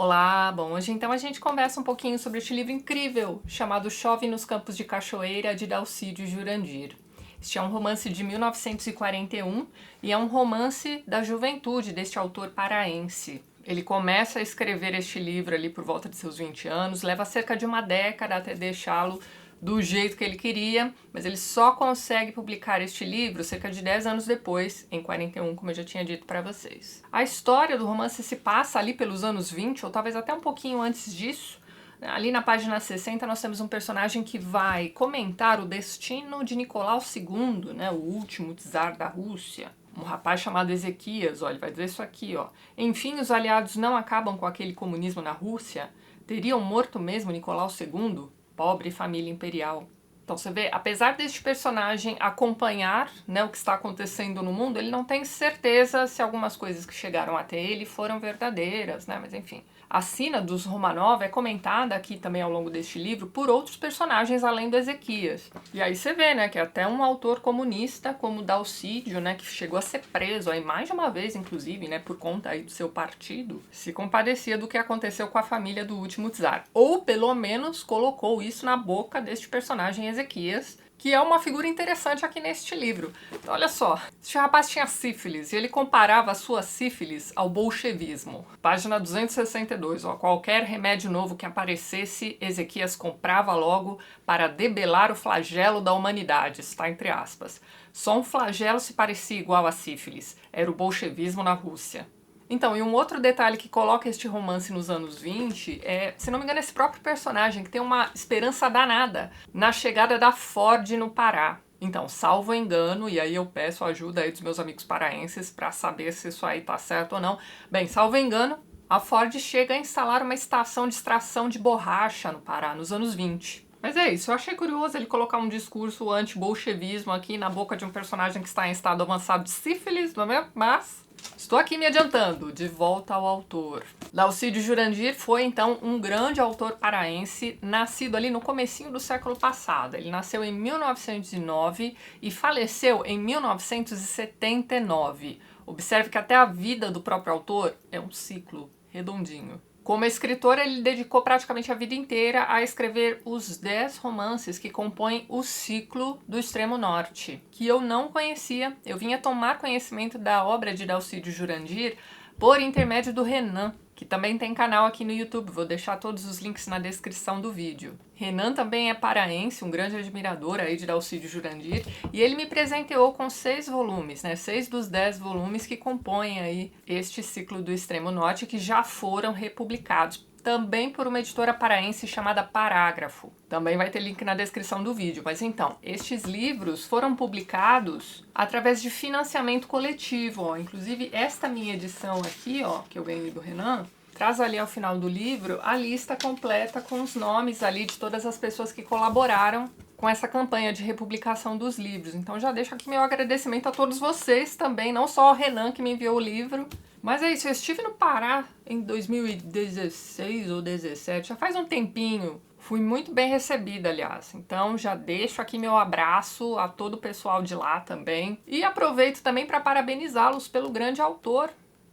Olá, bom, hoje então a gente conversa um pouquinho sobre este livro incrível chamado Chove nos Campos de Cachoeira, de Dalcídio Jurandir. Este é um romance de 1941 e é um romance da juventude deste autor paraense. Ele começa a escrever este livro ali por volta de seus 20 anos, leva cerca de uma década até deixá-lo do jeito que ele queria, mas ele só consegue publicar este livro cerca de 10 anos depois, em 41, como eu já tinha dito para vocês. A história do romance se passa ali pelos anos 20, ou talvez até um pouquinho antes disso. Ali na página 60 nós temos um personagem que vai comentar o destino de Nicolau II, né, o último czar da Rússia. Um rapaz chamado Ezequias, ó, ele vai dizer isso aqui, ó. Enfim, os aliados não acabam com aquele comunismo na Rússia? Teriam morto mesmo Nicolau II? Pobre família imperial. Então você vê, apesar deste personagem acompanhar, né, o que está acontecendo no mundo, ele não tem certeza se algumas coisas que chegaram até ele foram verdadeiras, né, mas enfim. A sina dos Romanov é comentada aqui também ao longo deste livro por outros personagens além do Ezequias. E aí você vê, né, que até um autor comunista como Dalcídio, né, que chegou a ser preso aí mais de uma vez, inclusive, né, por conta aí do seu partido, se compadecia do que aconteceu com a família do último czar. Ou pelo menos colocou isso na boca deste personagem Ezequias, que é uma figura interessante aqui neste livro. Então, olha só, este rapaz tinha sífilis e ele comparava a sua sífilis ao bolchevismo. Página 262, ó, qualquer remédio novo que aparecesse, Ezequias comprava logo para debelar o flagelo da humanidade, está entre aspas. Só um flagelo se parecia igual a sífilis, era o bolchevismo na Rússia. Então, e um outro detalhe que coloca este romance nos anos 20 é, se não me engano, esse próprio personagem que tem uma esperança danada na chegada da Ford no Pará. Então, salvo engano, e aí eu peço a ajuda aí dos meus amigos paraenses para saber se isso aí tá certo ou não. Bem, salvo engano, a Ford chega a instalar uma estação de extração de borracha no Pará nos anos 20. Mas é isso, eu achei curioso ele colocar um discurso anti-bolchevismo aqui na boca de um personagem que está em estado avançado de sífilis, não é mesmo? Mas estou aqui me adiantando, de volta ao autor. Dalcídio Jurandir foi, então, um grande autor paraense, nascido ali no comecinho do século passado. Ele nasceu em 1909 e faleceu em 1979. Observe que até a vida do próprio autor é um ciclo redondinho. Como escritor, ele dedicou praticamente a vida inteira a escrever os 10 romances que compõem o ciclo do Extremo Norte, que eu não conhecia. Eu vinha tomar conhecimento da obra de Dalcídio Jurandir por intermédio do Renan, que também tem canal aqui no YouTube. Vou deixar todos os links na descrição do vídeo. Renan também é paraense, um grande admirador aí de Dalcídio Jurandir, e ele me presenteou com 6 volumes, né? 6 dos 10 volumes que compõem aí este ciclo do Extremo Norte, que já foram republicados, também por uma editora paraense chamada Parágrafo. Também vai ter link na descrição do vídeo. Mas então, estes livros foram publicados através de financiamento coletivo, ó. Inclusive, esta minha edição aqui, ó, que eu ganhei do Renan, traz ali ao final do livro a lista completa com os nomes ali de todas as pessoas que colaboraram com essa campanha de republicação dos livros. Então já deixo aqui meu agradecimento a todos vocês também, não só ao Renan que me enviou o livro. Mas é isso, eu estive no Pará em 2016 ou 2017, já faz um tempinho. Fui muito bem recebida, aliás. Então já deixo aqui meu abraço a todo o pessoal de lá também. E aproveito também para parabenizá-los pelo grande autor,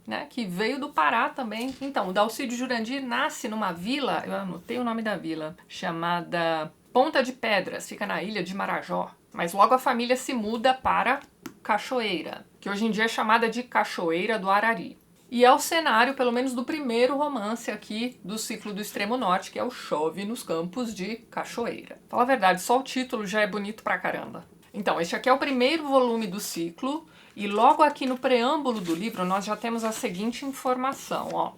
né, que veio do Pará também. Então, o Dalcídio Jurandir nasce numa vila, eu anotei o nome da vila, chamada Ponta de Pedras, fica na ilha de Marajó. Mas logo a família se muda para Cachoeira, que hoje em dia é chamada de Cachoeira do Arari. E é o cenário, pelo menos, do primeiro romance aqui do ciclo do Extremo Norte, que é o Chove nos Campos de Cachoeira. Fala a verdade, só o título já é bonito pra caramba. Então, este aqui é o primeiro volume do ciclo, e logo aqui no preâmbulo do livro nós já temos a seguinte informação, ó.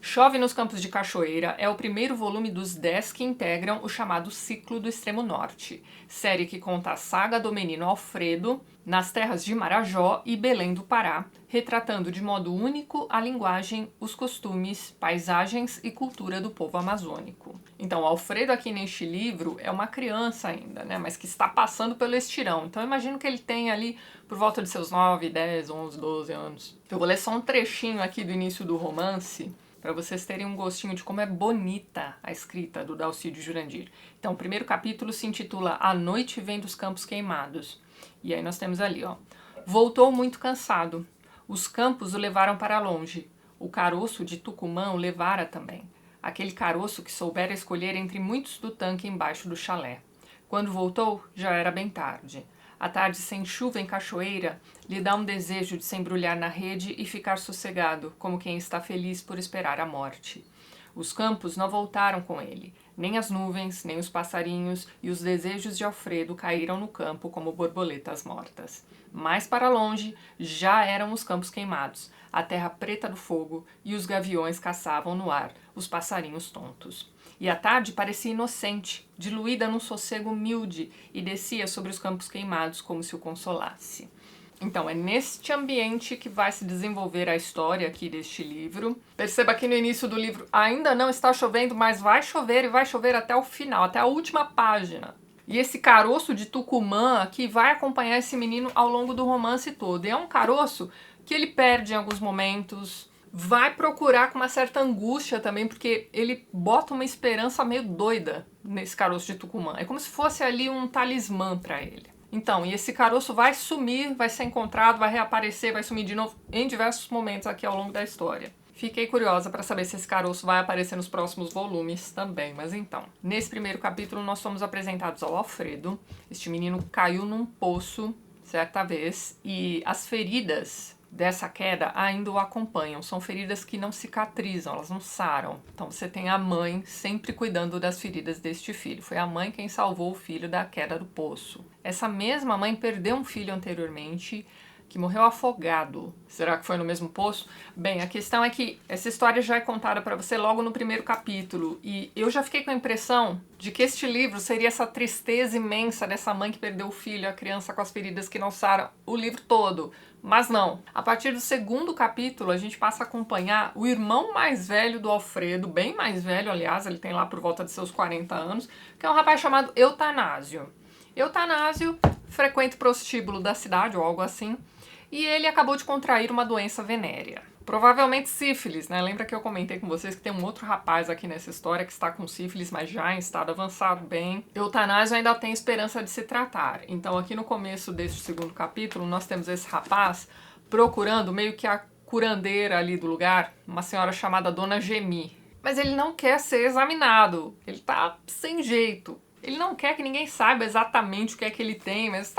Chove nos Campos de Cachoeira é o primeiro volume dos 10 que integram o chamado Ciclo do Extremo Norte, série que conta a saga do menino Alfredo nas terras de Marajó e Belém do Pará, retratando de modo único a linguagem, os costumes, paisagens e cultura do povo amazônico. Então, o Alfredo aqui neste livro é uma criança ainda, né, mas que está passando pelo estirão. Então, eu imagino que ele tem ali por volta de seus 9, 10, 11, 12 anos. Eu vou ler só um trechinho aqui do início do romance, para vocês terem um gostinho de como é bonita a escrita do Dalcídio Jurandir. Então, o primeiro capítulo se intitula A Noite Vem dos Campos Queimados. E aí nós temos ali, ó. Voltou muito cansado. Os campos o levaram para longe. O o caroço de Tucumã o levara também. Aquele caroço que soubera escolher entre muitos do tanque embaixo do chalé. Quando voltou, já era bem tarde. A tarde sem chuva em Cachoeira lhe dá um desejo de se embrulhar na rede e ficar sossegado, como quem está feliz por esperar a morte. Os campos não voltaram com ele, nem as nuvens, nem os passarinhos, e os desejos de Alfredo caíram no campo como borboletas mortas. Mais para longe, já eram os campos queimados, a terra preta do fogo, e os gaviões caçavam no ar os passarinhos tontos. E a tarde parecia inocente, diluída num sossego humilde, e descia sobre os campos queimados como se o consolasse. Então, é neste ambiente que vai se desenvolver a história aqui deste livro. Perceba que no início do livro ainda não está chovendo, mas vai chover e vai chover até o final, até a última página. E esse caroço de Tucumã aqui vai acompanhar esse menino ao longo do romance todo. E é um caroço que ele perde em alguns momentos, vai procurar com uma certa angústia também, porque ele bota uma esperança meio doida nesse caroço de Tucumã. É como se fosse ali um talismã para ele. Então, e esse caroço vai sumir, vai ser encontrado, vai reaparecer, vai sumir de novo em diversos momentos aqui ao longo da história. Fiquei curiosa para saber se esse caroço vai aparecer nos próximos volumes também, mas então. Nesse primeiro capítulo nós somos apresentados ao Alfredo. Este menino caiu num poço certa vez e as feridas dessa queda ainda o acompanham. São feridas que não cicatrizam, elas não saram. Então você tem a mãe sempre cuidando das feridas deste filho. Foi a mãe quem salvou o filho da queda do poço. Essa mesma mãe perdeu um filho anteriormente que morreu afogado. Será que foi no mesmo poço? Bem, a questão é que essa história já é contada para você logo no primeiro capítulo e eu já fiquei com a impressão de que este livro seria essa tristeza imensa dessa mãe que perdeu o filho, a criança com as feridas que não saram, o livro todo. Mas não. A partir do segundo capítulo, a gente passa a acompanhar o irmão mais velho do Alfredo, bem mais velho, aliás, ele tem lá por volta de seus 40 anos, que é um rapaz chamado Eutanásio. Eutanásio frequenta o prostíbulo da cidade ou algo assim, e ele acabou de contrair uma doença venérea. Provavelmente sífilis, né? Lembra que eu comentei com vocês que tem um outro rapaz aqui nessa história que está com sífilis, mas já em estado avançado bem. Eutanásio ainda tem esperança de se tratar. Então aqui no começo deste segundo capítulo, nós temos esse rapaz procurando meio que a curandeira ali do lugar, uma senhora chamada Dona Gemi. Mas ele não quer ser examinado, ele tá sem jeito. Ele não quer que ninguém saiba exatamente o que é que ele tem, mas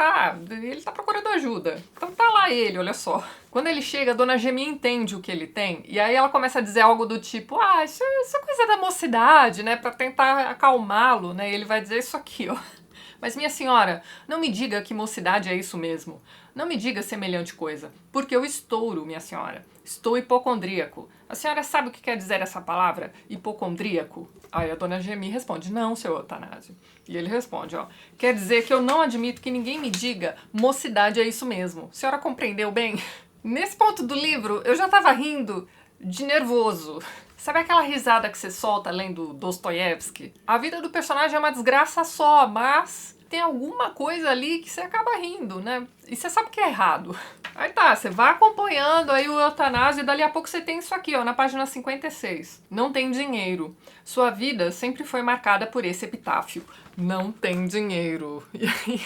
ele tá procurando ajuda. Então tá lá ele, olha só. Quando ele chega, a Dona Gemi entende o que ele tem, e aí ela começa a dizer algo do tipo, isso é coisa da mocidade, né, pra tentar acalmá-lo, né, e ele vai dizer isso aqui, ó. Mas minha senhora, não me diga que mocidade é isso mesmo. Não me diga semelhante coisa, porque eu estouro, minha senhora. Estou hipocondríaco. A senhora sabe o que quer dizer essa palavra, hipocondríaco? Aí a Dona Gemi responde, não, seu Eutanásio. E ele responde, quer dizer que eu não admito que ninguém me diga mocidade é isso mesmo. A senhora compreendeu bem? Nesse ponto do livro, eu já tava rindo de nervoso. Sabe aquela risada que você solta lendo Dostoiévski? A vida do personagem é uma desgraça só, mas tem alguma coisa ali que você acaba rindo, né? E você sabe que é errado. Aí tá, você vai acompanhando aí o Eutanásio e dali a pouco você tem isso aqui, na página 56. Não tem dinheiro. Sua vida sempre foi marcada por esse epitáfio. Não tem dinheiro. E aí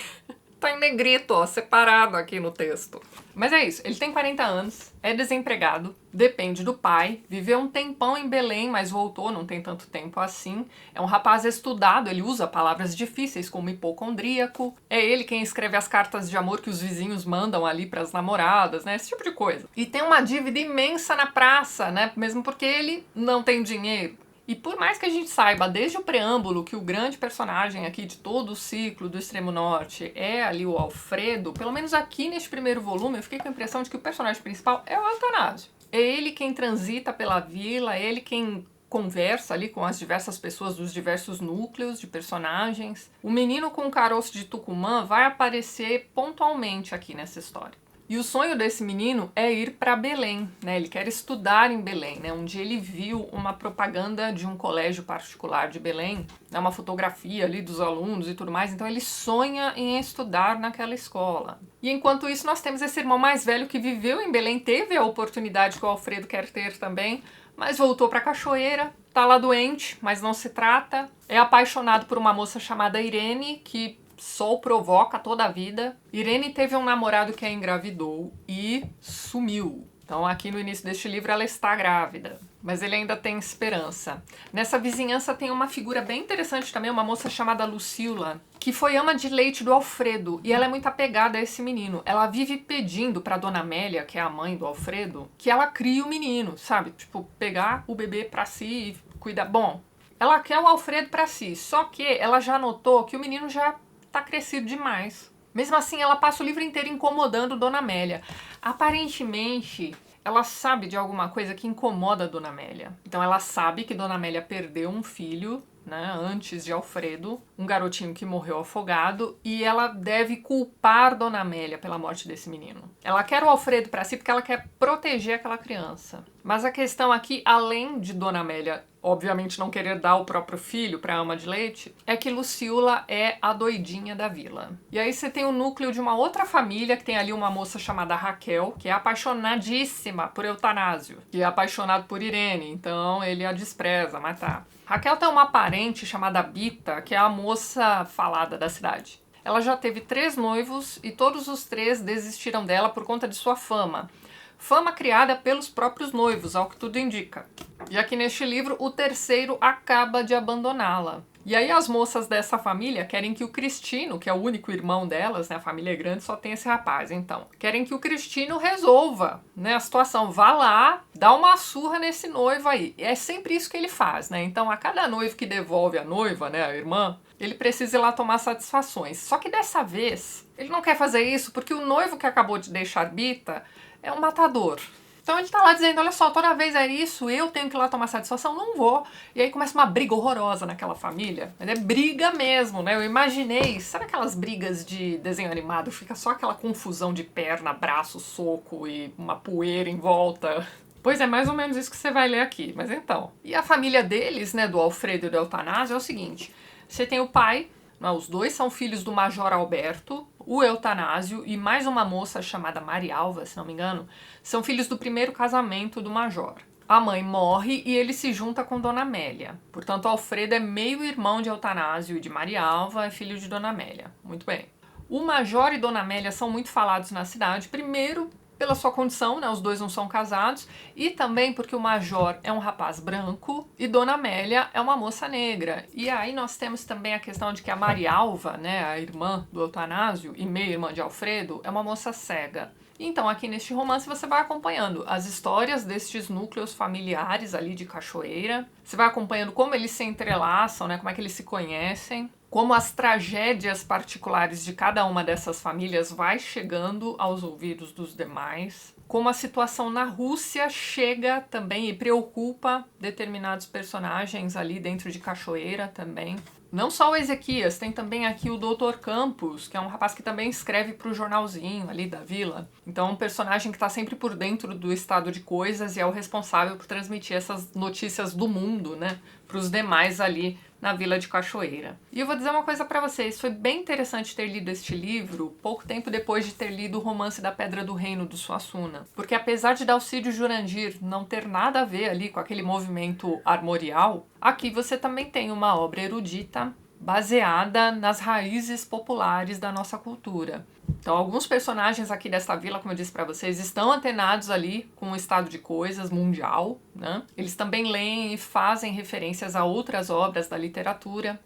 tá em negrito, separado aqui no texto. Mas é isso, ele tem 40 anos, é desempregado, depende do pai, viveu um tempão em Belém, mas voltou, não tem tanto tempo assim. É um rapaz estudado, ele usa palavras difíceis como hipocondríaco. É ele quem escreve as cartas de amor que os vizinhos mandam ali pras namoradas, né? Esse tipo de coisa. E tem uma dívida imensa na praça, né? Mesmo porque ele não tem dinheiro. E por mais que a gente saiba desde o preâmbulo que o grande personagem aqui de todo o ciclo do Extremo Norte é ali o Alfredo, pelo menos aqui neste primeiro volume eu fiquei com a impressão de que o personagem principal é o Eutanásio. É ele quem transita pela vila, é ele quem conversa ali com as diversas pessoas dos diversos núcleos de personagens. O menino com o caroço de Tucumã vai aparecer pontualmente aqui nessa história. E o sonho desse menino é ir para Belém, né? Ele quer estudar em Belém, né? Um dia ele viu uma propaganda de um colégio particular de Belém, né? Uma fotografia ali dos alunos e tudo mais, então ele sonha em estudar naquela escola. E enquanto isso nós temos esse irmão mais velho que viveu em Belém, teve a oportunidade que o Alfredo quer ter também, mas voltou para Cachoeira, tá lá doente, mas não se trata, é apaixonado por uma moça chamada Irene, que só o provoca toda a vida. Irene teve um namorado que a engravidou e sumiu. Então aqui no início deste livro ela está grávida, mas ele ainda tem esperança. Nessa vizinhança tem uma figura bem interessante também, uma moça chamada Lucila, que foi ama de leite do Alfredo, e ela é muito apegada a esse menino. Ela vive pedindo pra Dona Amélia, que é a mãe do Alfredo, que ela crie o menino, sabe? Tipo, pegar o bebê pra si e cuidar. Bom, ela quer o Alfredo pra si, só que ela já notou que o menino já tá crescido demais. Mesmo assim, ela passa o livro inteiro incomodando Dona Amélia. Aparentemente, ela sabe de alguma coisa que incomoda a Dona Amélia. Então ela sabe que Dona Amélia perdeu um filho, né, antes de Alfredo, um garotinho que morreu afogado, e ela deve culpar Dona Amélia pela morte desse menino. Ela quer o Alfredo para si porque ela quer proteger aquela criança. Mas a questão aqui, além de Dona Amélia obviamente não querer dar o próprio filho para ama de leite, é que Lucila é a doidinha da vila. E aí você tem o núcleo de uma outra família, que tem ali uma moça chamada Raquel, que é apaixonadíssima por Eutanásio, que é apaixonado por Irene, então ele a despreza, mas tá. Raquel tem uma parente chamada Bita, que é a moça falada da cidade. Ela já teve 3 noivos e todos os 3 desistiram dela por conta de sua fama. Fama criada pelos próprios noivos, ao que tudo indica. E aqui neste livro, o terceiro acaba de abandoná-la. E aí as moças dessa família querem que o Cristino, que é o único irmão delas, né, a família é grande, só tem esse rapaz, então, querem que o Cristino resolva, né, a situação. Vá lá, dá uma surra nesse noivo aí. É sempre isso que ele faz, né? Então, a cada noivo que devolve a noiva, né, a irmã, ele precisa ir lá tomar satisfações. Só que dessa vez, ele não quer fazer isso porque o noivo que acabou de deixar Bita é um matador. Então ele tá lá dizendo, olha só, toda vez é isso, eu tenho que ir lá tomar satisfação, não vou. E aí começa uma briga horrorosa naquela família. Mas é briga mesmo, né? Eu imaginei, sabe aquelas brigas de desenho animado? Fica só aquela confusão de perna, braço, soco e uma poeira em volta. Pois é, mais ou menos isso que você vai ler aqui, mas então. E a família deles, né, do Alfredo e do Eutanásio, é o seguinte. Você tem o pai, os 2 são filhos do Major Alberto, o Eutanásio e mais uma moça chamada Marialva, se não me engano, são filhos do primeiro casamento do Major. A mãe morre e ele se junta com Dona Amélia. Portanto, Alfredo é meio-irmão de Eutanásio e de Marialva, é filho de Dona Amélia. Muito bem. O Major e Dona Amélia são muito falados na cidade, primeiro pela sua condição, né, os 2 não são casados, e também porque o Major é um rapaz branco e Dona Amélia é uma moça negra. E aí nós temos também a questão de que a Marialva, né, a irmã do Eutanásio e meia-irmã de Alfredo, é uma moça cega. Então aqui neste romance você vai acompanhando as histórias destes núcleos familiares ali de Cachoeira, você vai acompanhando como eles se entrelaçam, né, como é que eles se conhecem, como as tragédias particulares de cada uma dessas famílias vai chegando aos ouvidos dos demais, como a situação na Rússia chega também e preocupa determinados personagens ali dentro de Cachoeira também. Não só o Ezequias, tem também aqui o Dr. Campos, que é um rapaz que também escreve para o jornalzinho ali da vila. Então é um personagem que está sempre por dentro do estado de coisas e é o responsável por transmitir essas notícias do mundo, né, para os demais ali na vila de Cachoeira. E eu vou dizer uma coisa para vocês, foi bem interessante ter lido este livro pouco tempo depois de ter lido o Romance da Pedra do Reino, do Suassuna. Porque apesar de Dalcídio Jurandir não ter nada a ver ali com aquele movimento armorial, aqui você também tem uma obra erudita baseada nas raízes populares da nossa cultura. Então, alguns personagens aqui desta vila, como eu disse para vocês, estão antenados ali com o estado de coisas mundial, né? Eles também leem e fazem referências a outras obras da literatura.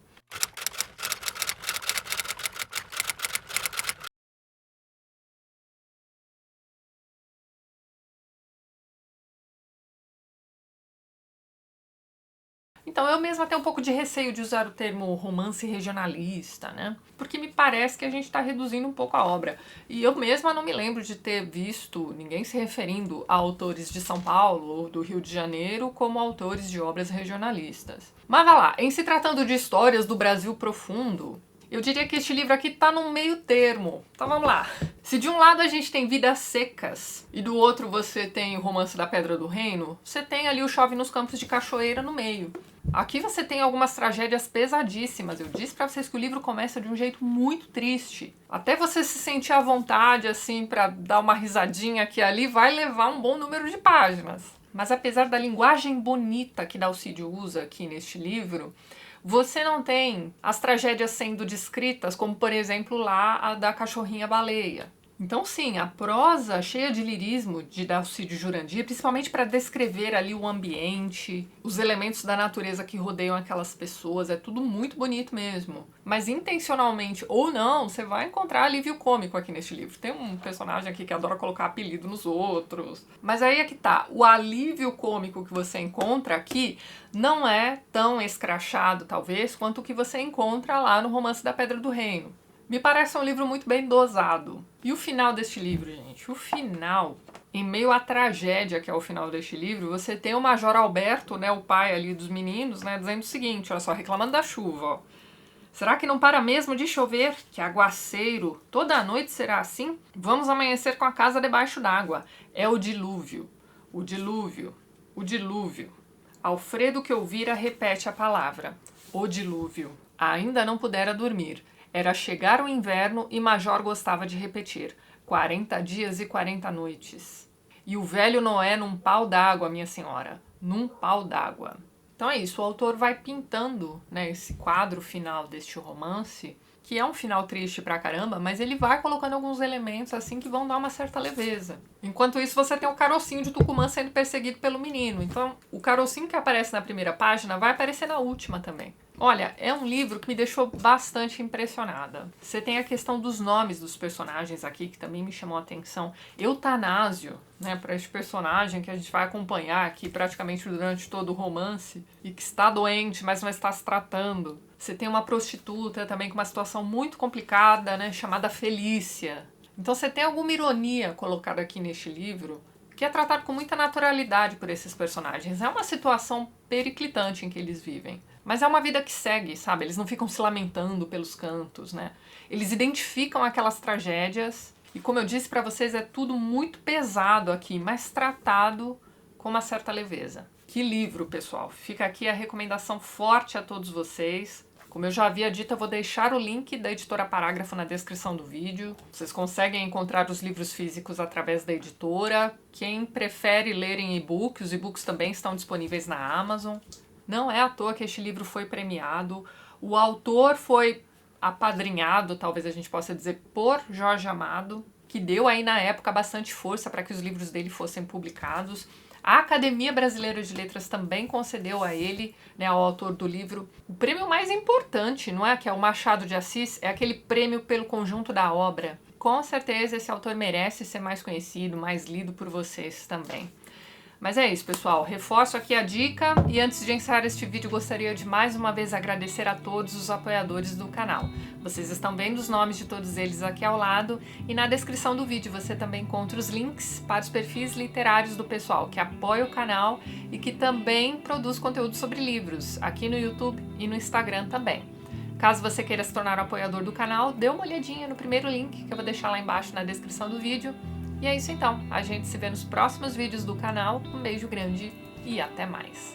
Então eu mesma tenho um pouco de receio de usar o termo romance regionalista, né? Porque me parece que a gente está reduzindo um pouco a obra. E eu mesma não me lembro de ter visto ninguém se referindo a autores de São Paulo ou do Rio de Janeiro como autores de obras regionalistas. Mas vai lá, em se tratando de histórias do Brasil profundo, eu diria que este livro aqui está num meio termo. Então vamos lá. Se de um lado a gente tem Vidas Secas e do outro você tem o Romance da Pedra do Reino, você tem ali o Chove nos Campos de Cachoeira no meio. Aqui você tem algumas tragédias pesadíssimas. Eu disse pra vocês que o livro começa de um jeito muito triste. Até você se sentir à vontade, assim, pra dar uma risadinha aqui e ali, vai levar um bom número de páginas. Mas apesar da linguagem bonita que Dalcídio usa aqui neste livro, você não tem as tragédias sendo descritas, como por exemplo lá a da cachorrinha baleia. Então sim, a prosa cheia de lirismo de Dalcídio Jurandir, principalmente para descrever ali o ambiente, os elementos da natureza que rodeiam aquelas pessoas, é tudo muito bonito mesmo. Mas intencionalmente ou não, você vai encontrar alívio cômico aqui neste livro. Tem um personagem aqui que adora colocar apelido nos outros. Mas aí é que tá, o alívio cômico que você encontra aqui não é tão escrachado, talvez, quanto o que você encontra lá no Romance da Pedra do Reino. Me parece um livro muito bem dosado. E o final deste livro, gente? O final, em meio à tragédia que é o final deste livro, você tem o Major Alberto, né, o pai ali dos meninos, né, dizendo o seguinte, olha só, reclamando da chuva, ó. Será que não para mesmo de chover? Que aguaceiro! Toda a noite será assim? Vamos amanhecer com a casa debaixo d'água. É o dilúvio. O dilúvio. O dilúvio. Alfredo, que ouvira, repete a palavra. O dilúvio. Ainda não pudera dormir. Era chegar o inverno e Major gostava de repetir. 40 dias e 40 noites. E o velho Noé num pau d'água, minha senhora. Num pau d'água. Então é isso, o autor vai pintando, né, esse quadro final deste romance, que é um final triste pra caramba, mas ele vai colocando alguns elementos assim que vão dar uma certa leveza. Enquanto isso, você tem o carocinho de Tucumã sendo perseguido pelo menino. Então, o carocinho que aparece na primeira página vai aparecer na última também. Olha, é um livro que me deixou bastante impressionada. Você tem a questão dos nomes dos personagens aqui, que também me chamou a atenção. Eutanásio, né, para este personagem que a gente vai acompanhar aqui praticamente durante todo o romance, e que está doente, mas não está se tratando. Você tem uma prostituta também com uma situação muito complicada, né, chamada Felícia. Então você tem alguma ironia colocada aqui neste livro, que é tratado com muita naturalidade por esses personagens. É uma situação periclitante em que eles vivem. Mas é uma vida que segue, sabe? Eles não ficam se lamentando pelos cantos, né? Eles identificam aquelas tragédias e, como eu disse pra vocês, é tudo muito pesado aqui, mas tratado com uma certa leveza. Que livro, pessoal! Fica aqui a recomendação forte a todos vocês. Como eu já havia dito, eu vou deixar o link da editora Parágrafo na descrição do vídeo. Vocês conseguem encontrar os livros físicos através da editora. Quem prefere ler em e-book, os e-books também estão disponíveis na Amazon. Não é à toa que este livro foi premiado. O autor foi apadrinhado, talvez a gente possa dizer, por Jorge Amado, que deu aí na época bastante força para que os livros dele fossem publicados. A Academia Brasileira de Letras também concedeu a ele, né, ao autor do livro, o prêmio mais importante, não é? Que é o Machado de Assis, é aquele prêmio pelo conjunto da obra. Com certeza esse autor merece ser mais conhecido, mais lido por vocês também. Mas é isso, pessoal. Reforço aqui a dica e antes de encerrar este vídeo, gostaria de mais uma vez agradecer a todos os apoiadores do canal. Vocês estão vendo os nomes de todos eles aqui ao lado e na descrição do vídeo você também encontra os links para os perfis literários do pessoal que apoia o canal e que também produz conteúdo sobre livros, aqui no YouTube e no Instagram também. Caso você queira se tornar um apoiador do canal, dê uma olhadinha no primeiro link que eu vou deixar lá embaixo na descrição do vídeo. E é isso então, a gente se vê nos próximos vídeos do canal, um beijo grande e até mais!